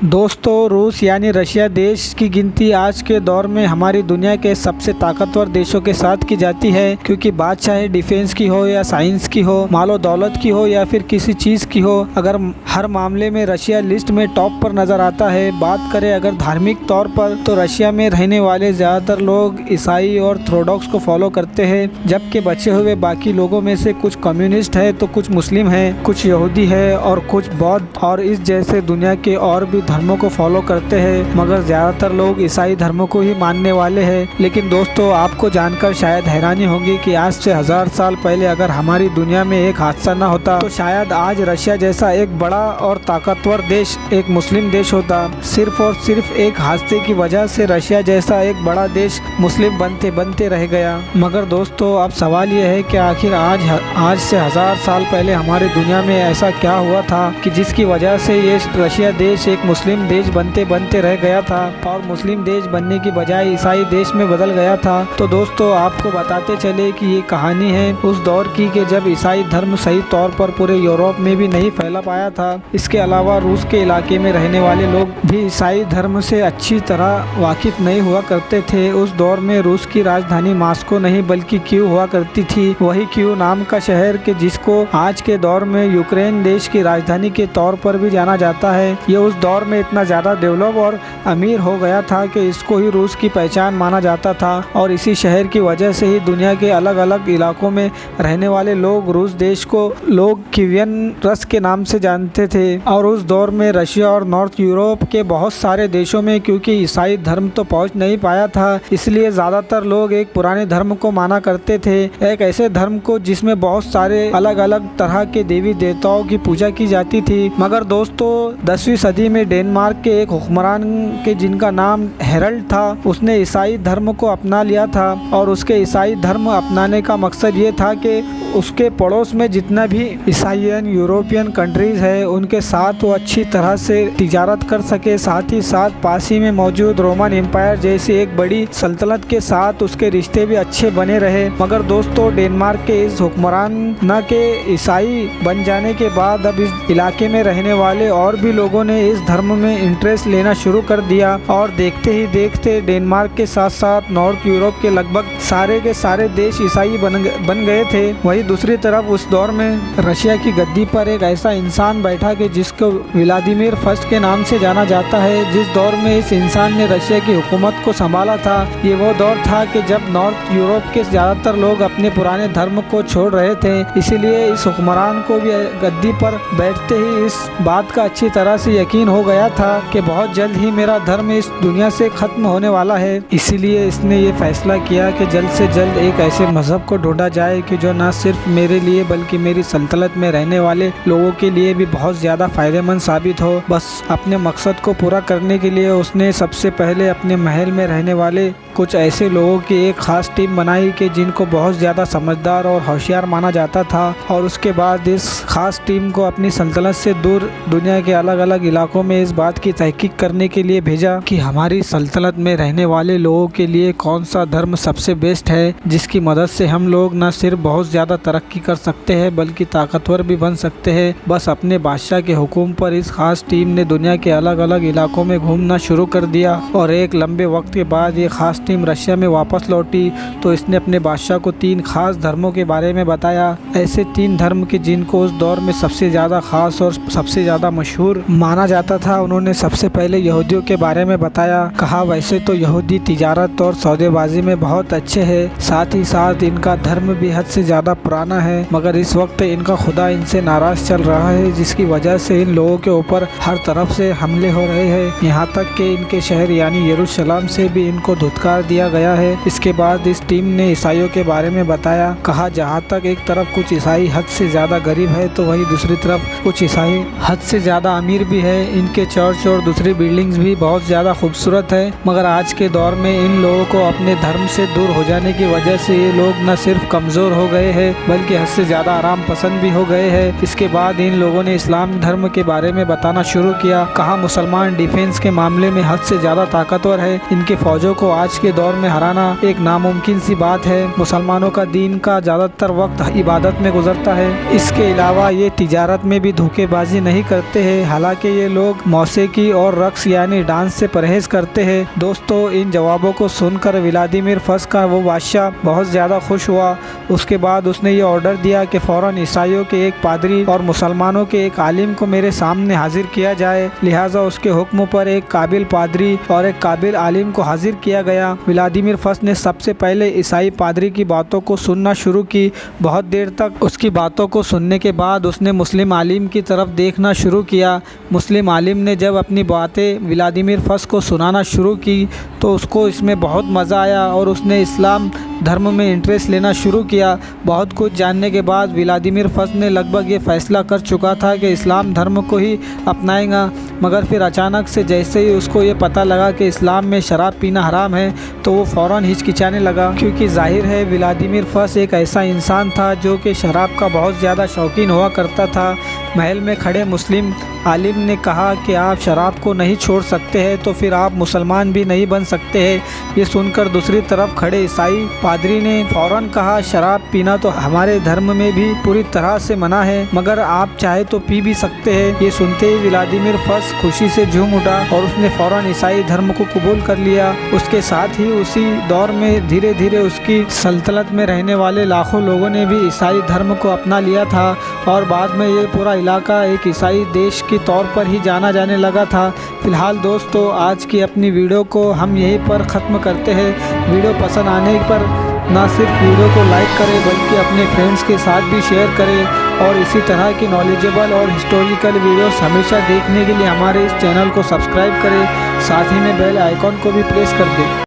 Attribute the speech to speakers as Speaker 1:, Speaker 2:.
Speaker 1: दोस्तों, रूस यानी रशिया देश की गिनती आज के दौर में हमारी दुनिया के सबसे ताकतवर देशों के साथ की जाती है, क्योंकि बात चाहे डिफेंस की हो या साइंस की हो, मालो दौलत की हो या फिर किसी चीज़ की हो, अगर हर मामले में रशिया लिस्ट में टॉप पर नज़र आता है। बात करें अगर धार्मिक तौर पर, तो रशिया में रहने वाले ज़्यादातर लोग ईसाई और ऑर्थोडॉक्स को फॉलो करते हैं, जबकि बचे हुए बाकी लोगों में से कुछ कम्युनिस्ट है, तो कुछ मुस्लिम हैं, कुछ यहूदी है और कुछ बौद्ध और इस जैसे दुनिया के और भी धर्मों को फॉलो करते हैं, मगर ज़्यादातर लोग ईसाई धर्मों को ही मानने वाले हैं। लेकिन दोस्तों, आपको जानकर शायद हैरानी होगी कि आज से 1000 साल पहले अगर हमारी दुनिया में एक हादसा न होता, तो शायद आज रशिया जैसा एक बड़ा और ताकतवर देश एक मुस्लिम देश होता। सिर्फ और सिर्फ एक हादसे की वजह से रशिया जैसा एक बड़ा देश मुस्लिम बनते बनते रह गया। मगर दोस्तों, अब सवाल यह है कि आखिर आज से 1000 साल पहले हमारी दुनिया में ऐसा क्या हुआ था कि जिसकी वजह से ये रशिया देश एक मुस्लिम देश बनते बनते रह गया था और मुस्लिम देश बनने की बजाय ईसाई देश में बदल गया था। तो दोस्तों, आपको बताते चले कि ये कहानी है उस दौर की कि जब ईसाई धर्म सही तौर पर पूरे यूरोप में भी नहीं फैला पाया था। इसके अलावा रूस के इलाके में रहने वाले लोग भी ईसाई धर्म से अच्छी तरह वाकिफ नहीं हुआ करते थे। उस दौर में रूस की राजधानी मास्को नहीं बल्कि कीव हुआ करती थी। वही कीव नाम का शहर के जिसको आज के दौर में यूक्रेन देश की राजधानी के तौर पर भी जाना जाता है, ये उस दौर में इतना ज़्यादा डेवलप और अमीर हो गया था कि इसको ही रूस की पहचान माना जाता था। और इसी शहर की वजह से ही दुनिया के अलग अलग इलाकों में रहने वाले लोग रूस देश को लोग कीवियन रस के नाम से जानते थे। और उस दौर में रशिया और नॉर्थ यूरोप के बहुत सारे देशों में क्योंकि ईसाई धर्म तो पहुंच नहीं पाया था, इसलिए ज़्यादातर लोग एक पुराने धर्म को माना करते थे, एक ऐसे धर्म को जिसमें बहुत सारे अलग अलग तरह के देवी देवताओं की पूजा की जाती थी। मगर दोस्तों, 10वीं सदी में डेनमार्क के एक हुक्मरान के जिनका नाम हेरल्ड था, उसने ईसाई धर्म को अपना लिया था और उसके ईसाई धर्म अपनाने का मकसद ये था कि उसके पड़ोस में जितना भी ईसाइयन यूरोपियन कंट्रीज है उनके साथ वो अच्छी तरह से तिजारत कर सके, साथ ही साथ पास ही में मौजूद रोमन एम्पायर जैसी एक बड़ी सल्तनत के साथ उसके रिश्ते भी अच्छे बने रहे। मगर दोस्तों, डेनमार्क के इस हुक्मरान न के ईसाई बन जाने के बाद अब इस इलाके में रहने वाले और भी लोगों ने इस धर्म में इंटरेस्ट लेना शुरू कर दिया और देखते ही देखते डेनमार्क के साथ साथ नॉर्थ यूरोप के लगभग सारे के सारे देश ईसाई बन गए थे। वही दूसरी तरफ उस दौर में रशिया की गद्दी पर एक ऐसा इंसान बैठा कि जिसको व्लादिमीर फर्स्ट के नाम से जाना जाता है। जिस दौर में इस इंसान ने रशिया की हुकूमत को संभाला था, ये वो दौर था कि जब नॉर्थ यूरोप के ज़्यादातर लोग अपने पुराने धर्म को छोड़ रहे थे। इसीलिए इस हुक्मरान को भी गद्दी पर बैठते ही इस बात का अच्छी तरह से यकीन हो गया था कि बहुत जल्द ही मेरा धर्म इस दुनिया से खत्म होने वाला है। इसीलिए इसने ये फैसला किया कि जल्द से जल्द एक ऐसे मजहब को ढूंढा जाए कि जो न सिर्फ मेरे लिए बल्कि मेरी सल्तनत में रहने वाले लोगों के लिए भी बहुत ज़्यादा फायदेमंद साबित हो। बस अपने मकसद को पूरा करने के लिए उसने सबसे पहले अपने महल में रहने वाले कुछ ऐसे लोगों की एक खास टीम बनाई कि जिनको बहुत ज़्यादा समझदार और होशियार माना जाता था। और उसके बाद इस खास टीम को अपनी सल्तनत से दूर दुनिया के अलग अलग इलाकों में इस बात की तहकीक करने के लिए भेजा कि हमारी सल्तनत में रहने वाले लोगों के लिए कौन सा धर्म सबसे बेस्ट है, जिसकी मदद से हम लोग न सिर्फ बहुत ज़्यादा तरक्की कर सकते हैं बल्कि ताकतवर भी बन सकते हैं। बस अपने बादशाह के हुक्म पर इस खास टीम ने दुनिया के अलग अलग इलाकों में घूमना शुरू कर दिया और एक लंबे वक्त के बाद ये खास टीम रशिया में वापस लौटी तो इसने अपने बादशाह को 3 खास धर्मों के बारे में बताया। ऐसे 3 धर्म के जिनको उस दौर में सबसे ज़्यादा खास और सबसे ज़्यादा मशहूर माना जाता था। उन्होंने सबसे पहले यहूदियों के बारे में बताया। कहा वैसे तो यहूदी तिजारत और सौदेबाजी में बहुत अच्छे हैं, साथ ही साथ इनका धर्म भी हद से ज़्यादा पुराना है, मगर इस वक्त इनका खुदा इनसे नाराज़ चल रहा है, जिसकी वजह से इन लोगों के ऊपर हर तरफ से हमले हो रहे हैं। यहाँ तक कि इनके शहर यानी यरूशलेम से भी इनको धुतकार दिया गया है। इसके बाद इस टीम ने ईसाइयों के बारे में बताया। कहा जहाँ तक एक तरफ कुछ ईसाई हद से ज़्यादा गरीब है तो वही दूसरी तरफ कुछ ईसाई हद से ज़्यादा अमीर भी है। इनके चर्च और दूसरी बिल्डिंग्स भी बहुत ज़्यादा खूबसूरत है, मगर आज के दौर में इन लोगों को अपने धर्म से दूर हो जाने की वजह से ये लोग न सिर्फ कमज़ोर हो गए हैं बल्कि हद से ज़्यादा आराम पसंद भी हो गए हैं। इसके बाद इन लोगों ने इस्लाम धर्म के बारे में बताना शुरू किया। कहा मुसलमान डिफेंस के मामले में हद से ज़्यादा ताकतवर है। इनके फौजों को आज के दौर में हराना एक नामुमकिन सी बात है। मुसलमानों का दीन का ज़्यादातर वक्त इबादत में गुजरता है। इसके अलावा ये तिजारत में भी धोखेबाजी नहीं करते हैं। हालांकि ये लोग मौसीकी और रक्स यानी डांस से परहेज करते हैं। दोस्तों, इन जवाबों को सुनकर व्लादिमीर फस का वो बादशाह बहुत ज़्यादा खुश हुआ। उसके बाद उसने ये ऑर्डर दिया कि फ़ौरन ईसाइयों के एक पादरी और मुसलमानों के एक आलिम को मेरे सामने हाजिर किया जाए। लिहाजा उसके हुक्म पर एक काबिल पादरी और एक काबिल आलिम को हाजिर किया गया। व्लादिमीर फस ने सबसे पहले ईसाई पादरी की बातों को सुनना शुरू की। बहुत देर तक उसकी बातों को सुनने के बाद उसने मुस्लिम आलिम की तरफ देखना शुरू किया। मुस्लिम आलिम ने जब अपनी बातें व्लादिमीर फस को सुनाना शुरू की तो उसको इसमें बहुत मज़ा आया और उसने इस्लाम धर्म में इंटरेस्ट लेना शुरू किया। बहुत कुछ जानने के बाद व्लादिमीर फस ने लगभग ये फ़ैसला कर चुका था कि इस्लाम धर्म को ही अपनाएगा, मगर फिर अचानक से जैसे ही उसको ये पता लगा कि इस्लाम में शराब पीना हराम है तो वो फ़ौरन हिचकिचाने लगा, क्योंकि जाहिर है व्लादिमीर फस एक ऐसा इंसान था जो कि शराब का बहुत ज़्यादा शौकीन हुआ करता था। महल में खड़े मुस्लिम आलिम ने कहा कि आप शराब को नहीं छोड़ सकते हैं तो फिर आप मुसलमान भी नहीं बन सकते हैं। ये सुनकर दूसरी तरफ खड़े ईसाई पादरी ने फ़ौरन कहा, शराब पीना तो हमारे धर्म में भी पूरी तरह से मना है, मगर आप चाहे तो पी भी सकते हैं। ये सुनते ही व्लादिमीर फस खुशी से झूम उठा और उसने फ़ौरन ईसाई धर्म को कबूल कर लिया। उसके साथ ही उसी दौर में धीरे धीरे उसकी सल्तनत में रहने वाले लाखों लोगों ने भी ईसाई धर्म को अपना लिया था और बाद में ये पूरा इलाका एक ईसाई देश के तौर पर ही जाना जाने लगा था। फिलहाल दोस्तों, आज की अपनी वीडियो को हम यहीं पर ख़त्म करते हैं। वीडियो पसंद आने पर ना सिर्फ वीडियो को लाइक करें बल्कि अपने फ्रेंड्स के साथ भी शेयर करें और इसी तरह की नॉलेजेबल और हिस्टोरिकल वीडियोस हमेशा देखने के लिए हमारे इस चैनल को सब्सक्राइब करें। साथ ही में बेल आइकॉन को भी प्रेस कर दें।